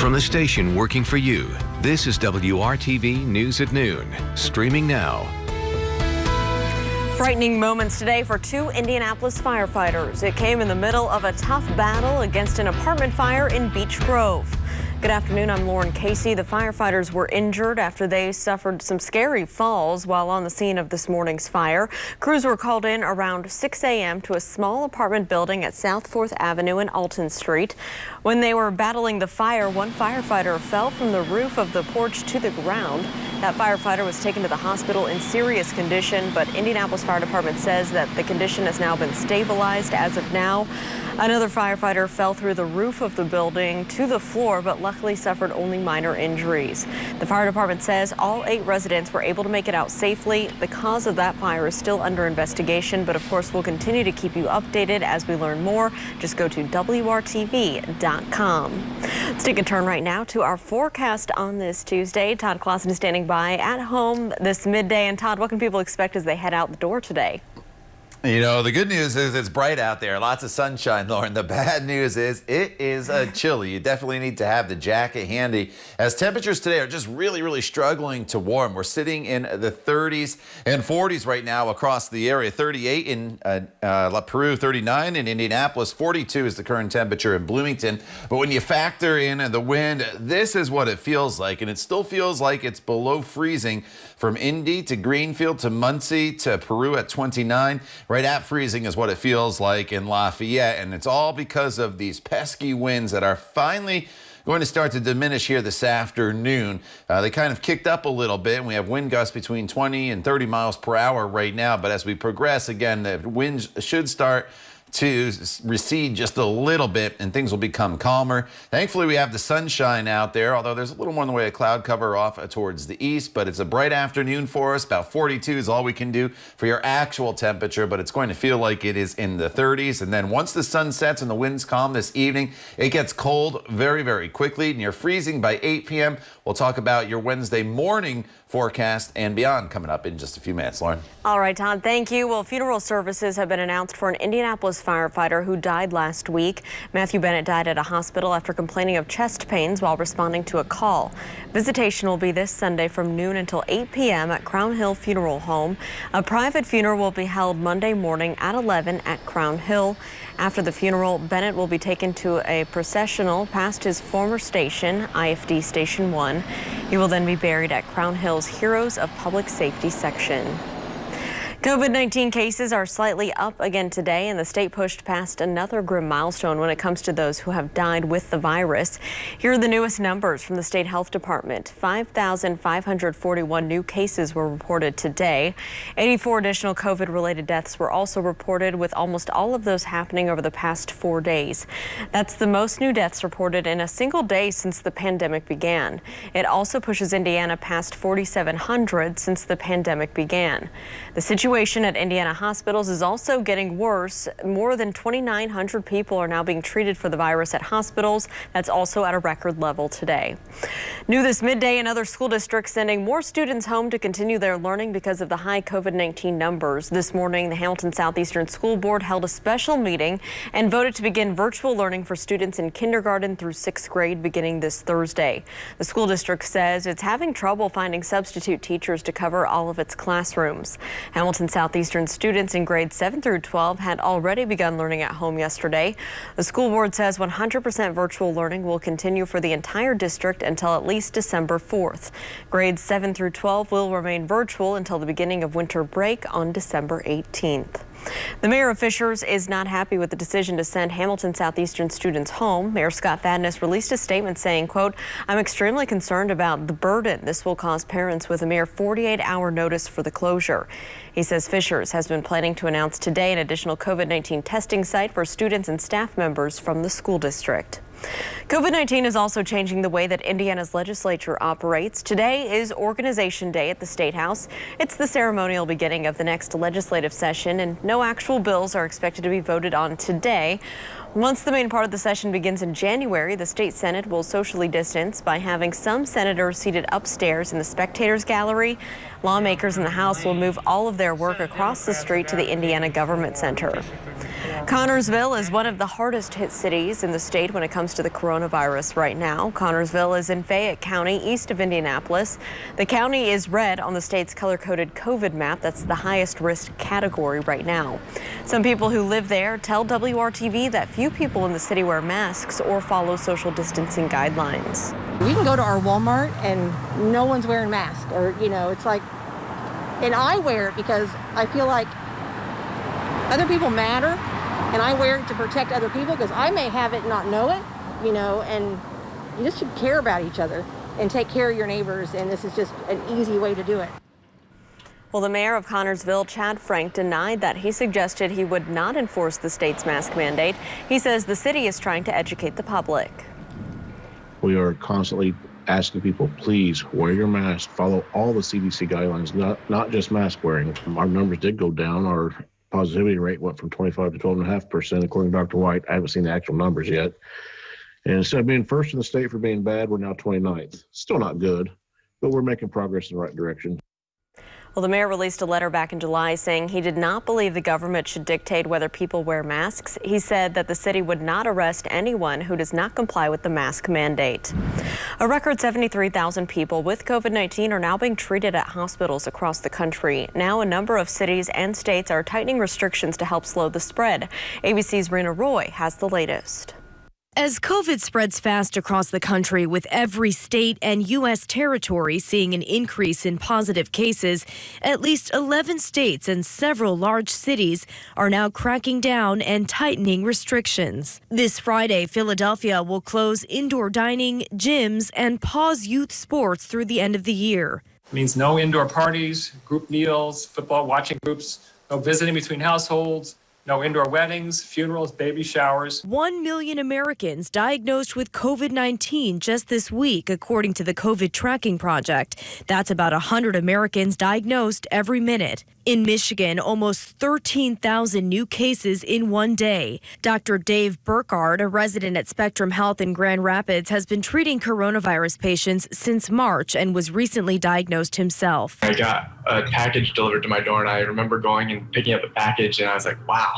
From the station working for you, this is WRTV News at Noon, streaming now. Frightening moments today for two Indianapolis firefighters. It came in the middle of a tough battle against an apartment fire in Beech Grove. Good afternoon, I'm Lauren Casey. The firefighters were injured after they suffered some scary falls while on the scene of this morning's fire. Crews were called in around 6 a.m. to a small apartment building at South 4th Avenue and Alton Street. When they were battling the fire, one firefighter fell from the roof of the porch to the ground. That firefighter was taken to the hospital in serious condition, but Indianapolis Fire Department says that the condition has now been stabilized as of now. Another firefighter fell through the roof of the building to the floor, but luckily suffered only minor injuries. The fire department says all 8 residents were able to make it out safely. The cause of that fire is still under investigation, but of course we'll continue to keep you updated as we learn more. Just go to WRTV.com. Let's take a turn right now to our forecast on this Tuesday. Todd Clausen is standing by at home this midday. And Todd, what can people expect as they head out the door today? You know, the good news is it's bright out there. Lots of sunshine, Lauren. The bad news is it is chilly. You definitely need to have the jacket handy as temperatures today are just really struggling to warm. We're sitting in the 30s and 40s right now across the area. 38 in La Peru, 39 in Indianapolis, 42 is the current temperature in Bloomington. But when you factor in the wind, this is what it feels like. And it still feels like it's below freezing from Indy to Greenfield to Muncie to Peru at 29. Right at freezing is what it feels like in Lafayette, and it's all because of these pesky winds that are finally going to start to diminish here this afternoon. They kind of kicked up a little bit, and we have wind gusts between 20 and 30 miles per hour right now, but as we progress, again, the winds should start to recede just a little bit and things will become calmer. Thankfully, we have the sunshine out there, although there's a little more in the way of cloud cover off towards the east, but it's a bright afternoon for us. About 42 is all we can do for your actual temperature, but it's going to feel like it is in the 30s. And then once the sun sets and the winds calm this evening, it gets cold very quickly, and you're freezing by 8 p.m. We'll talk about your Wednesday morning forecast and beyond coming up in just a few minutes. Lauren. All right, Todd, thank you. Well, funeral services have been announced for an Indianapolis firefighter who died last week. Matthew Bennett died at a hospital after complaining of chest pains while responding to a call. Visitation will be this Sunday from noon until 8 p.m. at Crown Hill Funeral Home. A private funeral will be held Monday morning at 11 at Crown Hill. After the funeral, Bennett will be taken to a processional past his former station, IFD Station 1. He will then be buried at Crown Hill's Heroes of Public Safety section. COVID-19 cases are slightly up again today, and the state pushed past another grim milestone when it comes to those who have died with the virus. Here are the newest numbers from the state health department. 5,541 new cases were reported today. 84 additional COVID-related deaths were also reported, with almost all of those happening over the past 4 days. That's the most new deaths reported in a single day since the pandemic began. It also pushes Indiana past 4,700 since the pandemic began. The situation at Indiana hospitals is also getting worse. More than 2,900 people are now being treated for the virus at hospitals. That's also at a record level today. New this midday, another school district sending more students home to continue their learning because of the high COVID-19 numbers. This morning, the Hamilton Southeastern School Board held a special meeting and voted to begin virtual learning for students in kindergarten through 6th grade beginning this Thursday. The school district says it's having trouble finding substitute teachers to cover all of its classrooms. Hamilton Southeastern students in grades 7 through 12 had already begun learning at home yesterday. The school board says 100% virtual learning will continue for the entire district until at least December 4th. Grades 7 through 12 will remain virtual until the beginning of winter break on December 18th. The mayor of Fishers is not happy with the decision to send Hamilton Southeastern students home. Mayor Scott Fadness released a statement saying, quote, "I'm extremely concerned about the burden this will cause parents with a mere 48-hour notice for the closure." He says Fishers has been planning to announce today an additional COVID-19 testing site for students and staff members from the school district. COVID-19 is also changing the way that Indiana's legislature operates. Today is Organization Day at the State House. It's the ceremonial beginning of the next legislative session, and no actual bills are expected to be voted on today. Once the main part of the session begins in January, the state Senate will socially distance by having some senators seated upstairs in the spectators gallery. Lawmakers in the House will move all of their work across the street to the Indiana Government Center. Connorsville is one of the hardest hit cities in the state when it comes to the coronavirus right now. Connorsville is in Fayette County, east of Indianapolis. The county is red on the state's color-coded COVID map. That's the highest risk category right now. Some people who live there tell WRTV that few people in the city wear masks or follow social distancing guidelines. We can go to our Walmart and no one's wearing masks, or, it's like, and I wear it because I feel like other people matter. And I wear it to protect other people because I may have it and not know it, and you just should care about each other and take care of your neighbors, and this is just an easy way to do it. Well, the mayor of Connorsville, Chad Frank, denied that he suggested he would not enforce the state's mask mandate. He says the city is trying to educate the public. We are constantly asking people, please wear your mask, follow all the CDC guidelines, not just mask wearing. Our numbers did go down. Our positivity rate went from 25 to 12.5%, according to Dr. White. I haven't seen the actual numbers yet. And instead of being first in the state for being bad, we're now 29th. Still not good, but we're making progress in the right direction. Well, the mayor released a letter back in July saying he did not believe the government should dictate whether people wear masks. He said that the city would not arrest anyone who does not comply with the mask mandate. A record 73,000 people with COVID-19 are now being treated at hospitals across the country. Now a number of cities and states are tightening restrictions to help slow the spread. ABC's Rena Roy has the latest. As COVID spreads fast across the country, with every state and U.S. territory seeing an increase in positive cases, at least 11 states and several large cities are now cracking down and tightening restrictions. This Friday, Philadelphia will close indoor dining, gyms, and pause youth sports through the end of the year. It means no indoor parties, group meals, football watching groups, no visiting between households, no indoor weddings, funerals, baby showers. 1 million Americans diagnosed with COVID-19 just this week, according to the COVID Tracking Project. That's about 100 Americans diagnosed every minute. In Michigan, almost 13,000 new cases in one day. Dr. Dave Burkhardt, a resident at Spectrum Health in Grand Rapids, has been treating coronavirus patients since March and was recently diagnosed himself. I got a package delivered to my door, and I remember going and picking up the package, and I was like, wow.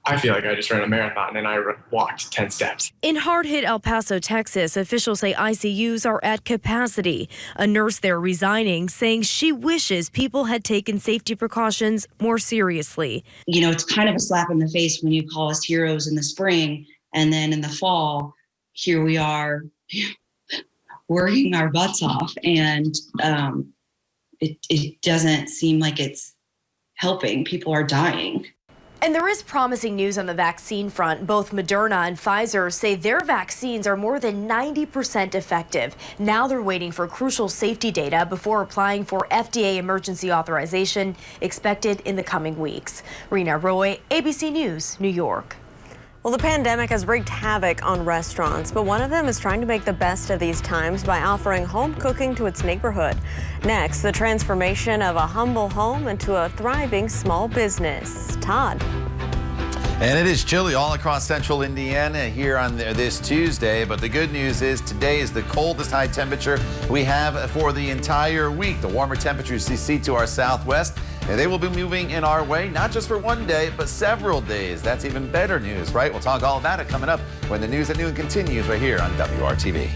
I feel like I just ran a marathon and I walked 10 steps. In hard-hit El Paso, Texas, officials say ICUs are at capacity. A nurse there resigning, saying she wishes people had taken safety precautions more seriously. It's kind of a slap in the face when you call us heroes in the spring, and then in the fall, here we are working our butts off, and it doesn't seem like it's helping. People are dying. And there is promising news on the vaccine front. Both Moderna and Pfizer say their vaccines are more than 90% effective. Now they're waiting for crucial safety data before applying for FDA emergency authorization, expected in the coming weeks. Rena Roy, ABC News, New York. Well, the pandemic has wreaked havoc on restaurants, but one of them is trying to make the best of these times by offering home cooking to its neighborhood. Next, the transformation of a humble home into a thriving small business. Todd. And it is chilly all across central Indiana here on this Tuesday, but the good news is today is the coldest high temperature we have for the entire week. The warmer temperatures you see to our southwest, and they will be moving in our way, not just for one day, but several days. That's even better news, right? We'll talk all about it coming up when the News at Noon continues right here on WRTV.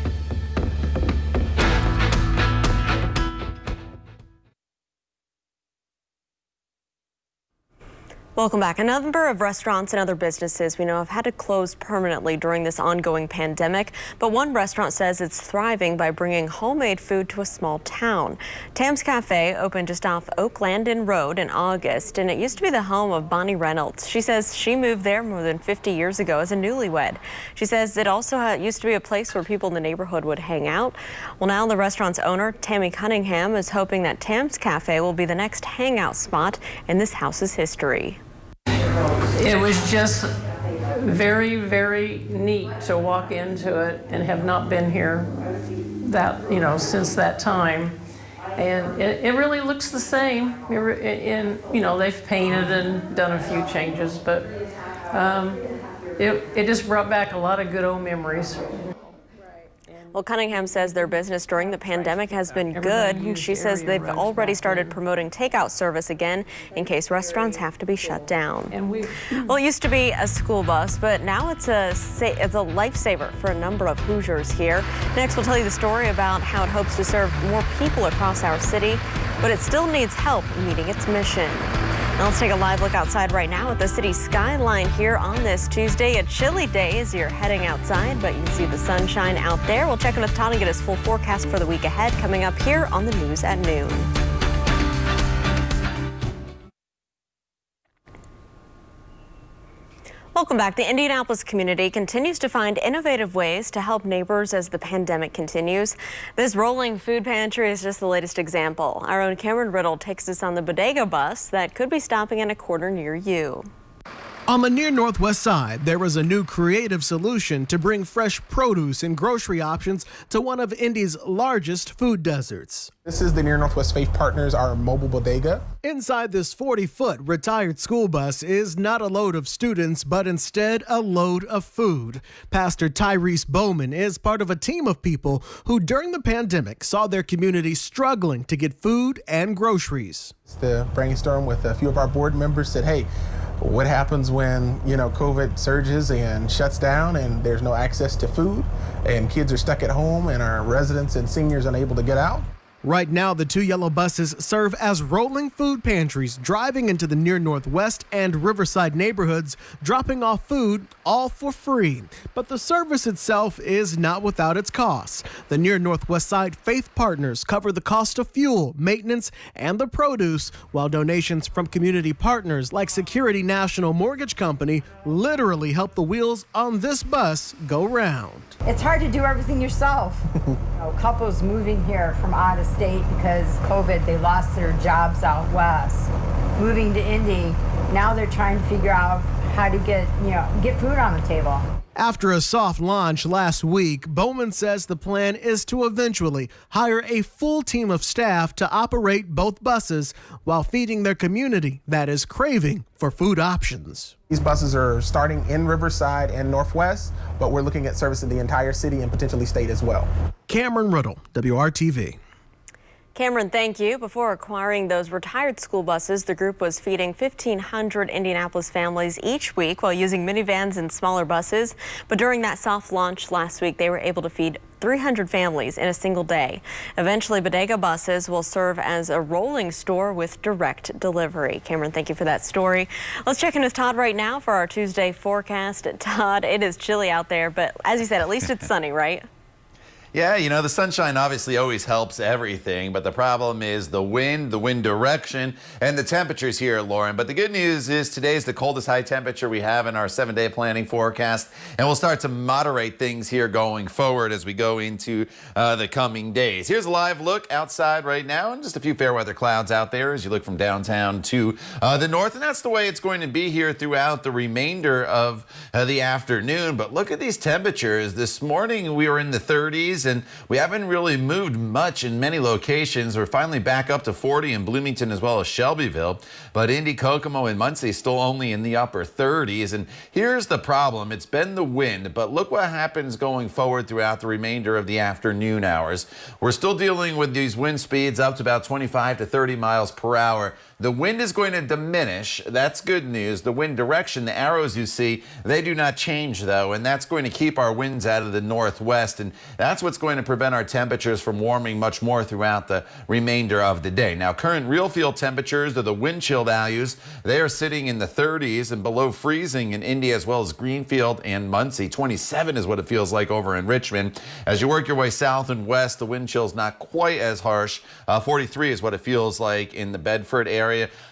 Welcome back. A number of restaurants and other businesses we know have had to close permanently during this ongoing pandemic, but one restaurant says it's thriving by bringing homemade food to a small town. Tam's Cafe opened just off Oak Landon Road in August, and it used to be the home of Bonnie Reynolds. She says she moved there more than 50 years ago as a newlywed. She says it also used to be a place where people in the neighborhood would hang out. Well, now the restaurant's owner, Tammy Cunningham, is hoping that Tam's Cafe will be the next hangout spot in this house's history. It was just very, very neat to walk into it and have not been here since that time. And it really looks the same. They've painted and done a few changes, but it just brought back a lot of good old memories. Well, Cunningham says their business during the pandemic has been good. And she says they've already started promoting takeout service again in case restaurants have to be shut down. Well, it used to be a school bus, but now it's a lifesaver for a number of Hoosiers here. Next, we'll tell you the story about how it hopes to serve more people across our city, but it still needs help meeting its mission. Now let's take a live look outside right now at the city skyline here on this Tuesday. A chilly day as you're heading outside, but you can see the sunshine out there. We'll check in with Todd and get his full forecast for the week ahead coming up here on the News at Noon. Welcome back. The Indianapolis community continues to find innovative ways to help neighbors as the pandemic continues. This rolling food pantry is just the latest example. Our own Cameron Riddle takes us on the bodega bus that could be stopping in a corner near you. On the near northwest side, there was a new creative solution to bring fresh produce and grocery options to one of Indy's largest food deserts. This is the Near Northwest Faith Partners, our mobile bodega. Inside this 40-foot retired school bus is not a load of students, but instead a load of food. Pastor Tyrese Bowman is part of a team of people who during the pandemic saw their community struggling to get food and groceries. The brainstorm with a few of our board members said, hey, what happens when, COVID surges and shuts down and there's no access to food and kids are stuck at home and our residents and seniors unable to get out? Right now, the two yellow buses serve as rolling food pantries, driving into the near northwest and Riverside neighborhoods, dropping off food, all for free. But the service itself is not without its costs. The near northwest side Faith Partners cover the cost of fuel, maintenance, and the produce, while donations from community partners like Security National Mortgage Company literally help the wheels on this bus go round. It's hard to do everything yourself. Couples moving here from out of state because COVID, they lost their jobs out west. Moving to Indy, now they're trying to figure out how to get food on the table. After a soft launch last week, Bowman says the plan is to eventually hire a full team of staff to operate both buses while feeding their community that is craving for food options. These buses are starting in Riverside and Northwest, but we're looking at servicing the entire city and potentially state as well. Cameron Riddle, WRTV. Cameron, thank you. Before acquiring those retired school buses, the group was feeding 1,500 Indianapolis families each week while using minivans and smaller buses. But during that soft launch last week, they were able to feed 300 families in a single day. Eventually, bodega buses will serve as a rolling store with direct delivery. Cameron, thank you for that story. Let's check in with Todd right now for our Tuesday forecast. Todd, it is chilly out there, but as you said, at least it's sunny, right? Yeah, the sunshine obviously always helps everything, but the problem is the wind direction, and the temperatures here, Lauren. But the good news is today's the coldest high temperature we have in our 7-day planning forecast, and we'll start to moderate things here going forward as we go into the coming days. Here's a live look outside right now, and just a few fair weather clouds out there as you look from downtown to the north, and that's the way it's going to be here throughout the remainder of the afternoon. But look at these temperatures. This morning we were in the 30s, and we haven't really moved much in many locations. We're finally back up to 40 in Bloomington as well as Shelbyville, but Indy, Kokomo, and Muncie still only in the upper 30s. And here's the problem. It's been the wind, but look what happens going forward throughout the remainder of the afternoon hours. We're still dealing with these wind speeds up to about 25 to 30 miles per hour. The wind is going to diminish. That's good news. The wind direction, the arrows you see, they do not change though, and that's going to keep our winds out of the northwest, and that's what's going to prevent our temperatures from warming much more throughout the remainder of the day. Now, current real field temperatures, the wind chill values, they are sitting in the 30s and below freezing in Indy as well as Greenfield and Muncie. 27 is what it feels like over in Richmond. As you work your way south and west, the wind chill's not quite as harsh. 43 is what it feels like in the Bedford area.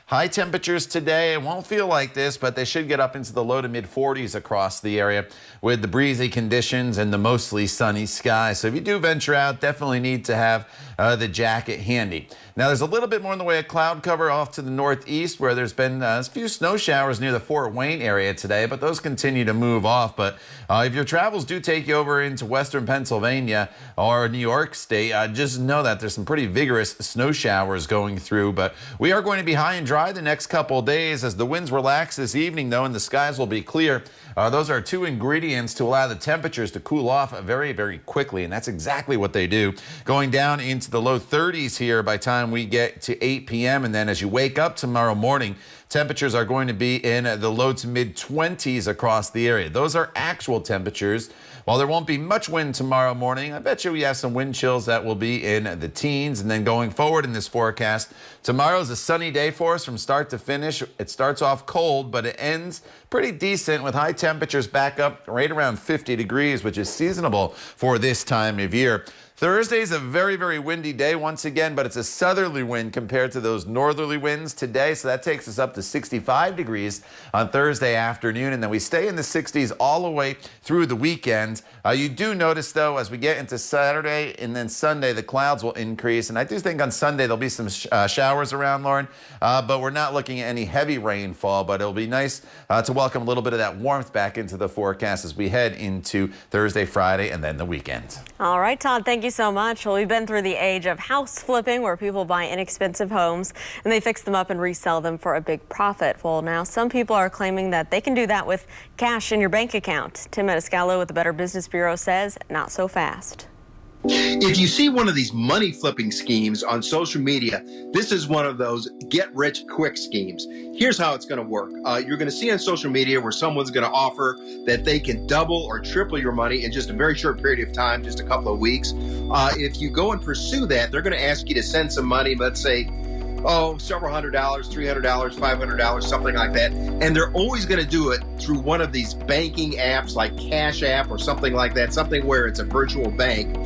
High temperatures today, it won't feel like this, but they should get up into the low to mid 40s across the area with the breezy conditions and the mostly sunny sky. So if you do venture out, definitely need to have the jacket handy. Now there's a little bit more in the way of cloud cover off to the northeast where there's been a few snow showers near the Fort Wayne area today, but those continue to move off. But if your travels do take you over into western Pennsylvania or New York State, just know that there's some pretty vigorous snow showers going through, but we are going to be high and dry dry the next couple of days. As the winds relax this evening, though, and the skies will be clear. Those are two ingredients to allow the temperatures to cool off very, very quickly, and that's exactly what they do. Going down into the low 30s here by the time we get to 8 p.m., and then as you wake up tomorrow morning, temperatures are going to be in the low to mid 20s across the area. Those are actual temperatures. While there won't be much wind tomorrow morning, I bet you we have some wind chills that will be in the teens. And then going forward in this forecast, tomorrow is a sunny day for us from start to finish. It starts off cold, but it ends pretty decent with high temperatures back up right around 50 degrees, which is seasonable for this time of year. Thursday's a very, very windy day once again, but it's a southerly wind compared to those northerly winds today. So that takes us up to 65 degrees on Thursday afternoon. And then we stay in the 60s all the way through the weekend. You do notice, though, as we get into Saturday and then Sunday, the clouds will increase. And I do think on Sunday there'll be some showers around, Lauren. But we're not looking at any heavy rainfall. But it'll be nice to welcome a little bit of that warmth back into the forecast as we head into Thursday, Friday, and then the weekend. All right, Todd, thank you so much. Well, we've been through the age of house flipping, where people buy inexpensive homes and they fix them up and resell them for a big profit. Well, now some people are claiming that they can do that with cash in your bank account. Tim Maniscalco with the Better Business Bureau says not so fast. If you see one of these money flipping schemes on social media, this is one of those get rich quick schemes. Here's how it's going to work. You're going to see on social media where someone's going to offer that they can double or triple your money in just a very short period of time, just a couple of weeks. If you go and pursue that, they're going to ask you to send some money, let's say, several $100, $300, $500, something like that. And they're always going to do it through one of these banking apps like Cash App or something like that, something where it's a virtual bank.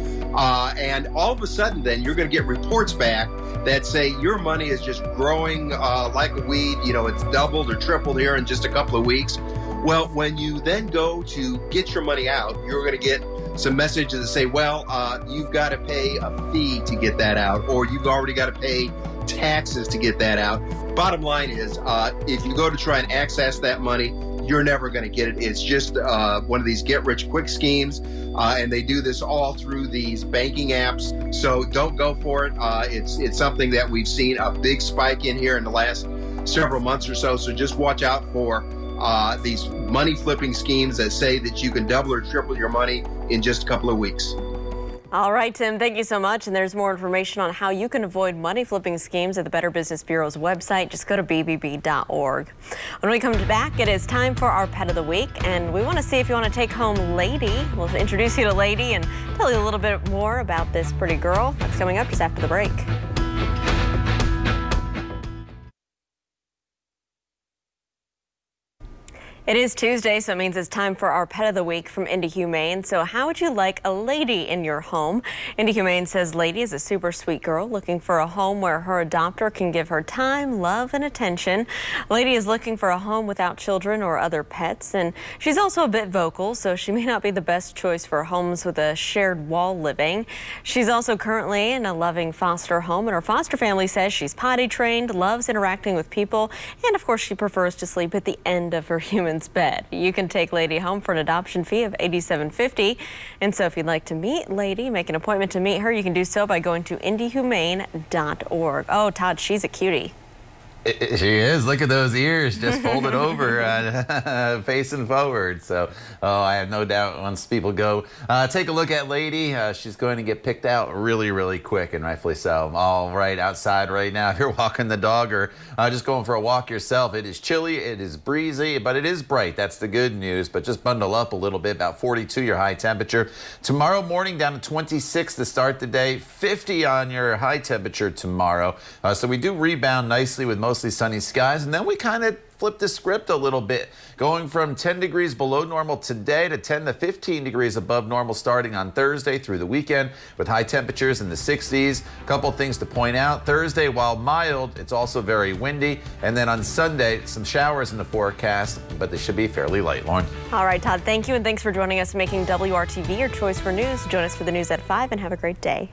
And all of a sudden, then you're going to get reports back that say your money is just growing like a weed. You know, it's doubled or tripled here in just a couple of weeks. Well, when you then go to get your money out, you're going to get some messages that say, well, you've got to pay a fee to get that out, or you've already got to pay taxes to get that out. Bottom line is, if you go to try and access that money, you're never going to get it. It's just one of these get-rich-quick schemes, and they do this all through these banking apps. So don't go for it. It's something that we've seen a big spike in here in the last several months or so. So just watch out for these money-flipping schemes that say that you can double or triple your money in just a couple of weeks. All right, Tim, thank you so much. And there's more information on how you can avoid money flipping schemes at the Better Business Bureau's website. Just go to bbb.org. When we come back, it is time for our Pet of the Week. And we want to see if you want to take home Lady. We'll introduce you to Lady and tell you a little bit more about this pretty girl. That's coming up just after the break. It is Tuesday, so it means it's time for our Pet of the Week from Indy Humane. So how would you like a lady in your home? Indy Humane says Lady is a super sweet girl looking for a home where her adopter can give her time, love, and attention. Lady is looking for a home without children or other pets, and she's also a bit vocal, so she may not be the best choice for homes with a shared wall living. She's also currently in a loving foster home, and her foster family says she's potty trained, loves interacting with people, and of course she prefers to sleep at the end of her human bed. You can take Lady home for an adoption fee of $87.50. And so if you'd like to meet Lady, make an appointment to meet her, you can do so by going to indyhumane.org. Oh, Todd, she's a cutie. She is. Look at those ears just folded over, facing forward. So, I have no doubt once people go take a look at Lady, she's going to get picked out really, really quick, and rightfully so. All right, outside right now, if you're walking the dog or just going for a walk yourself, it is chilly, it is breezy, but it is bright. That's the good news, but just bundle up a little bit. About 42 your high temperature. Tomorrow morning down to 26 to start the day, 50 on your high temperature tomorrow. So we do rebound nicely with mostly sunny skies, and then we kind of flip the script a little bit, going from 10 degrees below normal today to 10 to 15 degrees above normal starting on Thursday through the weekend with high temperatures in the 60s. A couple things to point out. Thursday, while mild, it's also very windy. And then on Sunday, some showers in the forecast, but they should be fairly light, Lauren. All right, Todd, thank you, and thanks for joining us making WRTV your choice for news. Join us for the news at 5 and have a great day.